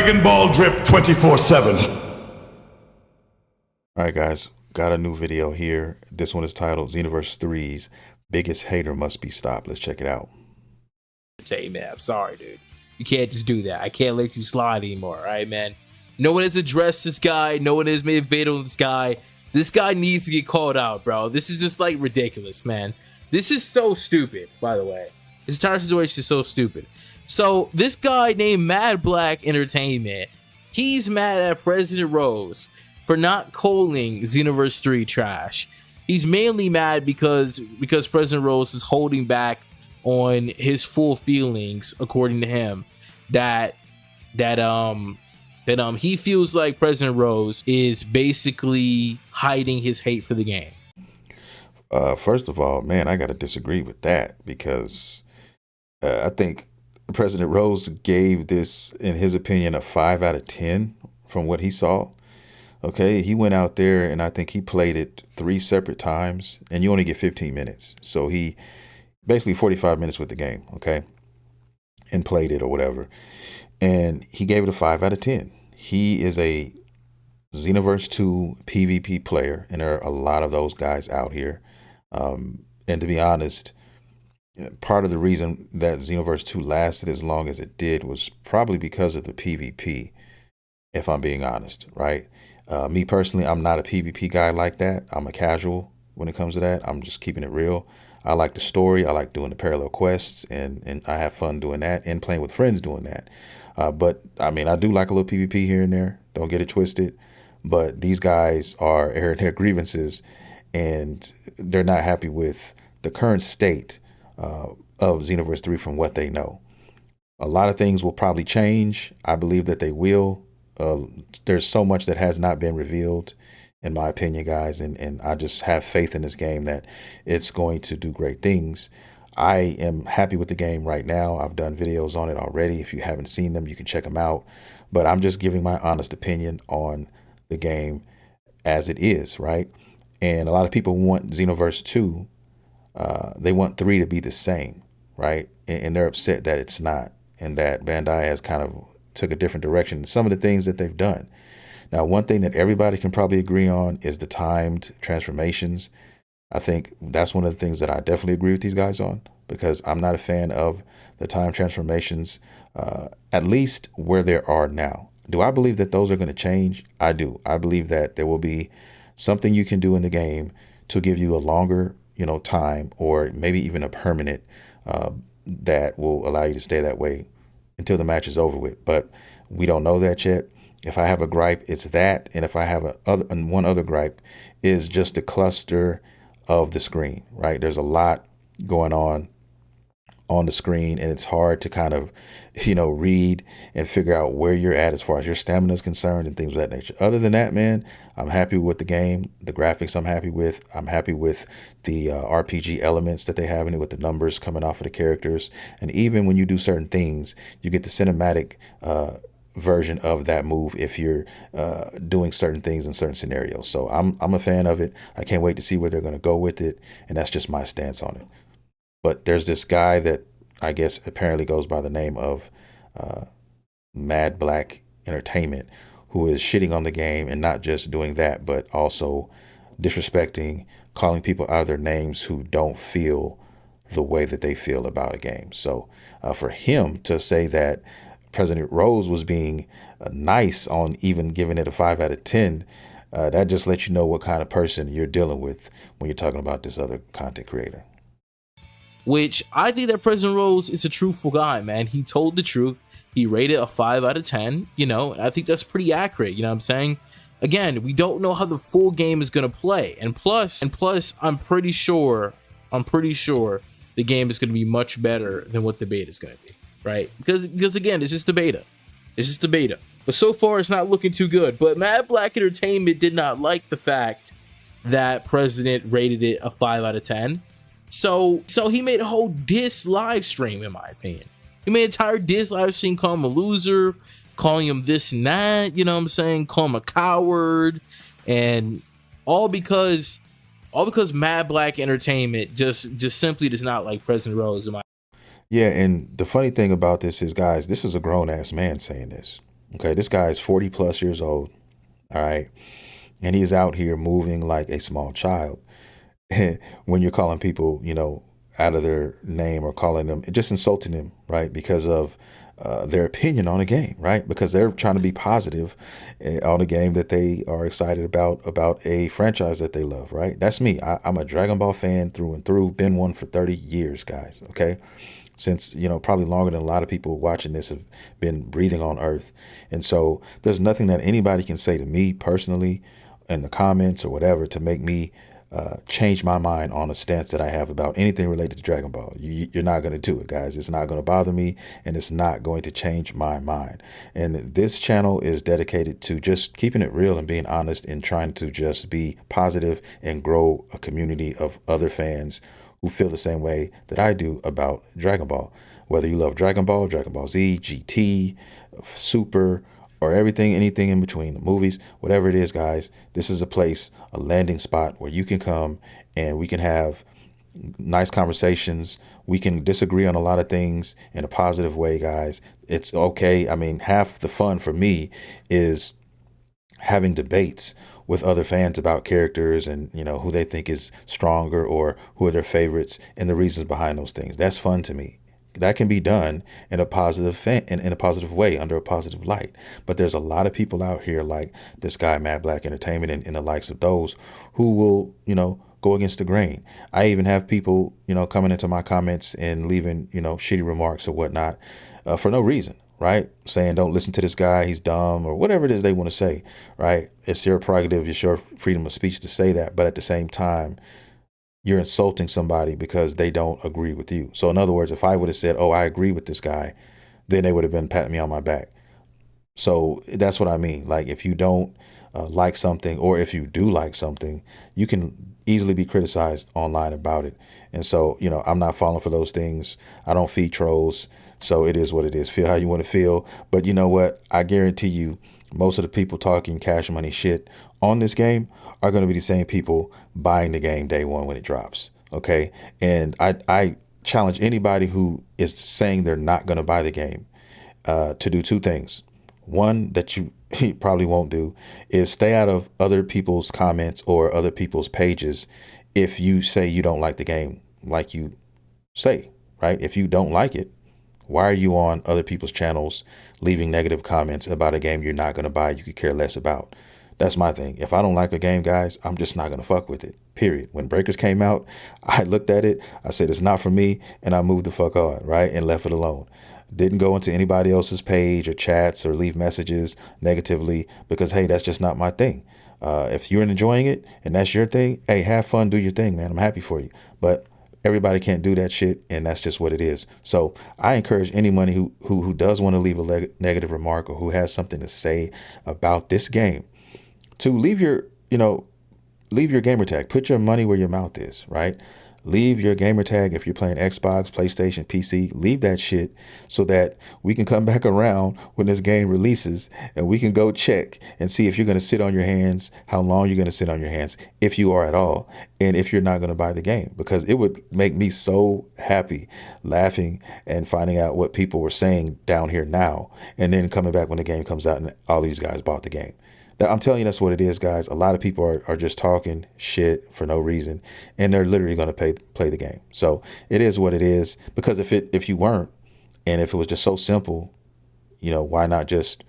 Dragonball drip 24/7. All right, guys, got a new video here. This one is titled Xenoverse 3's Biggest Hater Must Be Stopped. Let's check it out. Hey, man, I'm sorry, dude. You can't just do that. I can't let you slide anymore, all right, man? No one has addressed this guy. No one has made a video on this guy. This guy needs to get called out, bro. This is just, like, ridiculous, man. This is so stupid, by the way. This entire situation is so stupid. So, this guy named Mad Black Entertainment, he's mad at President Rose for not calling Xenoverse 3 trash. He's mainly mad because President Rose is holding back on his full feelings, according to him, that he feels like President Rose is basically hiding his hate for the game. First of all, man, I got to disagree with that because I think President Rose gave this, in his opinion, a 5 out of 10 from what he saw. Okay, he went out there and I think he played it 3 separate times, and you only get 15 minutes. So he basically 45 minutes with the game, okay, and played it or whatever. And he gave it a 5 out of 10. He is a Xenoverse 2 PvP player, and there are a lot of those guys out here. And to be honest, part of the reason that Xenoverse 2 lasted as long as it did was probably because of the PvP, if I'm being honest, right? Me personally, I'm not a PvP guy like that. I'm a casual when it comes to that. I'm just keeping it real. I like the story. I like doing the parallel quests, and I have fun doing that and playing with friends doing that. But I mean, I do like a little PvP here and there. Don't get it twisted. But these guys are airing their grievances, and they're not happy with the current state of Xenoverse 3 from what they know. A lot of things will probably change. I believe that they will. There's so much that has not been revealed, in my opinion, guys, and I just have faith in this game that it's going to do great things. I am happy with the game right now. I've done videos on it already. If you haven't seen them, you can check them out. But I'm just giving my honest opinion on the game as it is, right? And a lot of people want Xenoverse 2. They want 3 to be the same, right? And they're upset that it's not, and that Bandai has kind of took a different direction in some of the things that they've done. Now, one thing that everybody can probably agree on is the timed transformations. I think that's one of the things that I definitely agree with these guys on, because I'm not a fan of the time transformations, at least where there are now. Do I believe that those are going to change? I do. I believe that there will be something you can do in the game to give you a longer, time, or maybe even a permanent that will allow you to stay that way until the match is over with. But we don't know that yet. If I have a gripe, it's that. And if I have one other gripe, is just the cluster of the screen, right? There's a lot going on the screen, and it's hard to kind of, read and figure out where you're at as far as your stamina is concerned and things of that nature. Other than that, man, I'm happy with the game. The graphics I'm happy with. I'm happy with the RPG elements that they have in it, with the numbers coming off of the characters. And even when you do certain things, you get the cinematic version of that move if you're doing certain things in certain scenarios. So I'm a fan of it. I can't wait to see where they're going to go with it, and that's just my stance on it. But there's this guy that I guess apparently goes by the name of Mad Black Entertainment, who is shitting on the game, and not just doing that, but also disrespecting, calling people out of their names who don't feel the way that they feel about a game. So for him to say that President Rose was being nice on even giving it a 5 out of 10, that just lets you know what kind of person you're dealing with when you're talking about this other content creator. Which I think that President Rose is a truthful guy, man. He told the truth. He rated a 5 out of 10, and I think that's pretty accurate, you know what I'm saying? Again, we don't know how the full game is going to play. And plus, I'm pretty sure the game is going to be much better than what the beta is going to be, right? Because again, it's just the beta. But so far, it's not looking too good. But Mad Black Entertainment did not like the fact that President rated it a 5 out of 10. So he made a whole diss live stream, in my opinion. He made an entire diss live stream calling him a loser, calling him this and that, you know what I'm saying? Calling him a coward, and all because Mad Black Entertainment just simply does not like President Rose, in my Yeah, and the funny thing about this is, guys, this is a grown-ass man saying this, Okay, this guy is 40 plus years old. All right. And he's out here moving like a small child. When you're calling people, out of their name or calling them, just insulting them, right? Because of their opinion on a game, right? Because they're trying to be positive on a game that they are excited about a franchise that they love, right? That's me. I'm a Dragon Ball fan through and through. Been one for 30 years, guys. Okay. Since, probably longer than a lot of people watching this have been breathing on Earth. And so there's nothing that anybody can say to me personally in the comments or whatever to make me change my mind on a stance that I have about anything related to Dragon Ball. You're not going to do it, guys. It's not going to bother me, and it's not going to change my mind. And this channel is dedicated to just keeping it real and being honest and trying to just be positive and grow a community of other fans who feel the same way that I do about Dragon Ball. Whether you love Dragon Ball, Dragon Ball Z, GT, Super, or anything in between, the movies, whatever it is, guys, this is a place, a landing spot where you can come and we can have nice conversations. We can disagree on a lot of things in a positive way, guys. It's okay. I mean, half the fun for me is having debates with other fans about characters and, who they think is stronger or who are their favorites and the reasons behind those things. That's fun to me. That can be done in a positive in a positive way, under a positive light. But there's a lot of people out here like this guy, Mad Black Entertainment, and the likes of those who will, go against the grain. I even have people, coming into my comments and leaving, shitty remarks or whatnot for no reason, right? Saying, don't listen to this guy, he's dumb, or whatever it is they want to say, right? It's your prerogative, it's your freedom of speech to say that. But at the same time, you're insulting somebody because they don't agree with you. So in other words, if I would have said, oh, I agree with this guy, then they would have been patting me on my back. So that's what I mean. Like, if you don't like something, or if you do like something, you can easily be criticized online about it. And so, I'm not falling for those things. I don't feed trolls. So it is what it is. Feel how you want to feel. But you know what? I guarantee you, most of the people talking cash money shit on this game are going to be the same people buying the game day one when it drops. Okay. And I challenge anybody who is saying they're not going to buy the game to do two things. One that you probably won't do is stay out of other people's comments or other people's pages if you say you don't like the game, like you say, right? If you don't like it, why are you on other people's channels leaving negative comments about a game you're not going to buy, you could care less about? That's my thing. If I don't like a game, guys, I'm just not going to fuck with it, period. When Breakers came out, I looked at it, I said, it's not for me, and I moved the fuck on, right? And left it alone. Didn't go into anybody else's page or chats or leave messages negatively because, hey, that's just not my thing. If you're enjoying it and that's your thing, hey, have fun, do your thing, man. I'm happy for you. But everybody can't do that shit, and that's just what it is. So I encourage anybody who does want to leave a negative remark or who has something to say about this game to leave your gamer tag. Put your money where your mouth is, right? Leave your gamer tag if you're playing Xbox, PlayStation, PC. Leave that shit so that we can come back around when this game releases and we can go check and see if you're going to sit on your hands, how long you're going to sit on your hands, if you are at all, and if you're not going to buy the game. Because it would make me so happy laughing and finding out what people were saying down here now and then coming back when the game comes out and all these guys bought the game. I'm telling you, that's what it is, guys. A lot of people are just talking shit for no reason, and they're literally going to play the game. So it is what it is. Because if you weren't, and if it was just so simple, why not just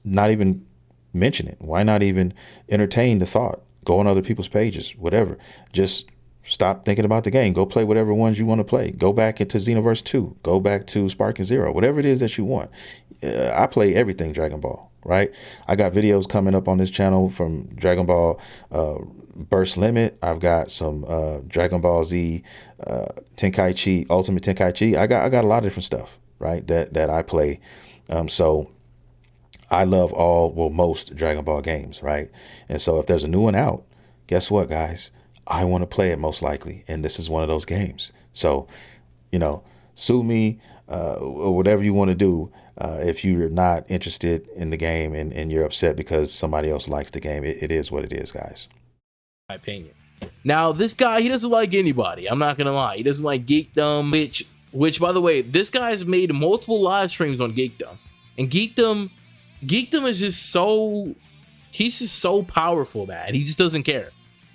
not even mention it? Why not even entertain the thought? Go on other people's pages, whatever. Just stop thinking about the game. Go play whatever ones you want to play. Go back into Xenoverse 2. Go back to Sparking Zero. Whatever it is that you want. I play everything Dragon Ball. Right? I got videos coming up on this channel from Dragon Ball Burst Limit. I've got some Dragon Ball Z Tenkaichi, Ultimate Tenkaichi. I got a lot of different stuff, right? That I play. So I love most Dragon Ball games, right? And so if there's a new one out, guess what, guys? I want to play it most likely, and this is one of those games. So, sue me or whatever you want to do. If you're not interested in the game and you're upset because somebody else likes the game, it is what it is, guys. My opinion. Now, this guy, he doesn't like anybody. I'm not gonna lie. He doesn't like Geekdom, which by the way, this guy's made multiple live streams on Geekdom, and Geekdom Geekdom is just so, he's just so powerful, man. He just doesn't care.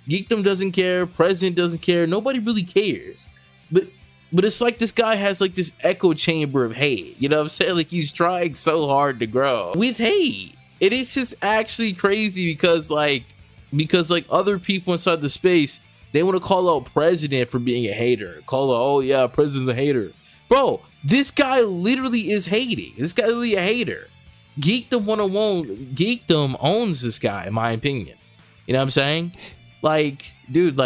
Geekdom doesn't care. President doesn't care. Nobody really cares. But it's like this guy has like this echo chamber of hate. You know what I'm saying? Like he's trying so hard to grow with hate. It is just actually crazy because like other people inside the space, they want to call out President for being a hater. Call out, oh yeah, President's a hater. Bro, this guy literally is hating. This guy literally a hater. Geekdom 101, Geekdom owns this guy, in my opinion. You know what I'm saying? Like, dude,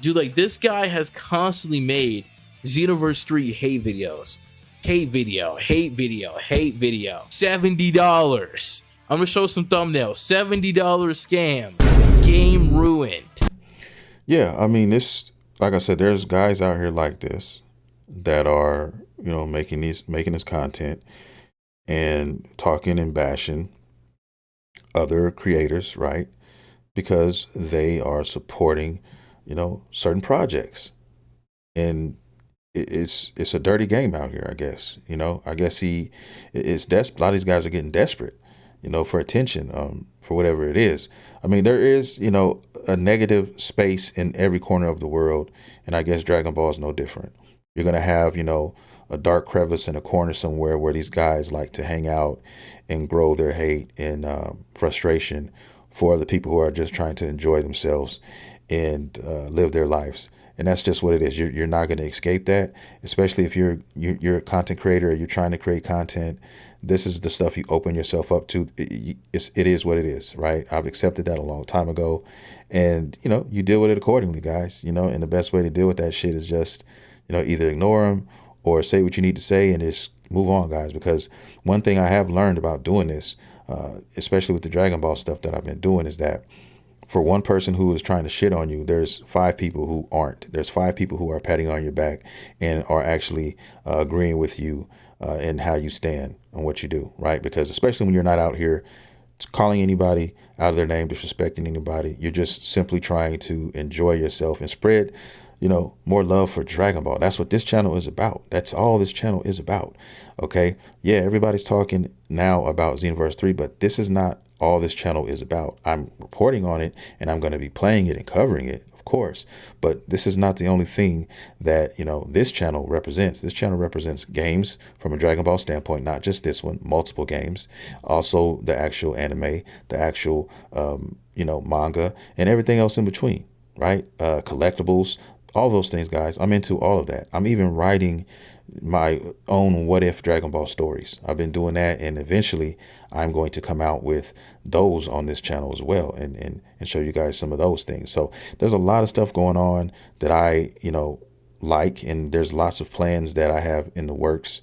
this guy has constantly made Xenoverse 3 hate videos. Hate video, hate video, hate video. $70. I'm gonna show some thumbnails. $70 scam. Game ruined. Yeah, I mean, this, like I said, there's guys out here like this that are, you know, making this content and talking and bashing other creators, right? Because they are supporting, you know, certain projects. And it's a dirty game out here, I guess. You know, I guess it's desperate. A lot of these guys are getting desperate, you know, for attention, for whatever it is. I mean, there is, you know, a negative space in every corner of the world, and I guess Dragon Ball is no different. You're gonna have, you know, a dark crevice in a corner somewhere where these guys like to hang out and grow their hate and frustration for the people who are just trying to enjoy themselves and live their lives. And that's just what it is. You're not going to escape that, especially if you're a content creator or you're trying to create content. This is the stuff you open yourself up to. It is what it is, right? I've accepted that a long time ago, and you know, you deal with it accordingly, guys. You know, and the best way to deal with that shit is just, you know, either ignore them or say what you need to say and just move on, guys. Because one thing I have learned about doing this, especially with the Dragon Ball stuff that I've been doing, is that for one person who is trying to shit on you, there's 5 people who aren't. There's 5 people who are patting on your back and are actually agreeing with you in how you stand and what you do, right? Because especially when you're not out here calling anybody out of their name, disrespecting anybody, you're just simply trying to enjoy yourself and spread, you know, more love for Dragon Ball. That's what this channel is about. That's all this channel is about. Okay. Yeah, everybody's talking now about Xenoverse 3, but this is not all this channel is about. I'm reporting on it and I'm going to be playing it and covering it, of course, but this is not the only thing that, you know, this channel represents. This channel represents games from a Dragon Ball standpoint, not just this one, multiple games, also the actual anime, the actual, you know, manga and everything else in between, right? Collectibles, all those things, guys. I'm into all of that. I'm even writing my own what if Dragon Ball stories. I've been doing that, and eventually I'm going to come out with those on this channel as well and show you guys some of those things. So there's a lot of stuff going on that I, you know, like, and there's lots of plans that I have in the works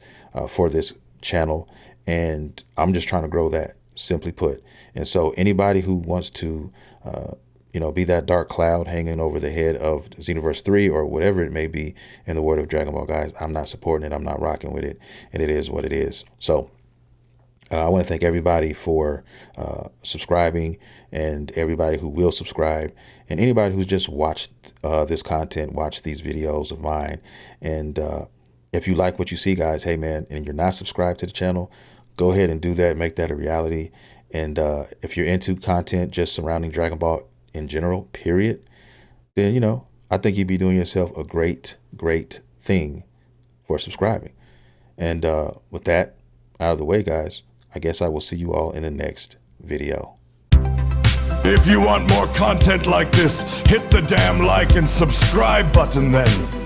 for this channel, and I'm just trying to grow that, simply put. And so anybody who wants to you know, be that dark cloud hanging over the head of Xenoverse 3 or whatever it may be in the world of Dragon Ball, guys, I'm not supporting it. I'm not rocking with it. And it is what it is. So I want to thank everybody for subscribing, and everybody who will subscribe, and anybody who's just watched this content, watched these videos of mine. And if you like what you see, guys, hey, man, and you're not subscribed to the channel, go ahead and do that. Make that a reality. And if you're into content just surrounding Dragon Ball in general, period, then, you know, I think you'd be doing yourself a great thing for subscribing. And with that out of the way, guys, I guess I will see you all in the next video. If you want more content like this, hit the damn like and subscribe button then.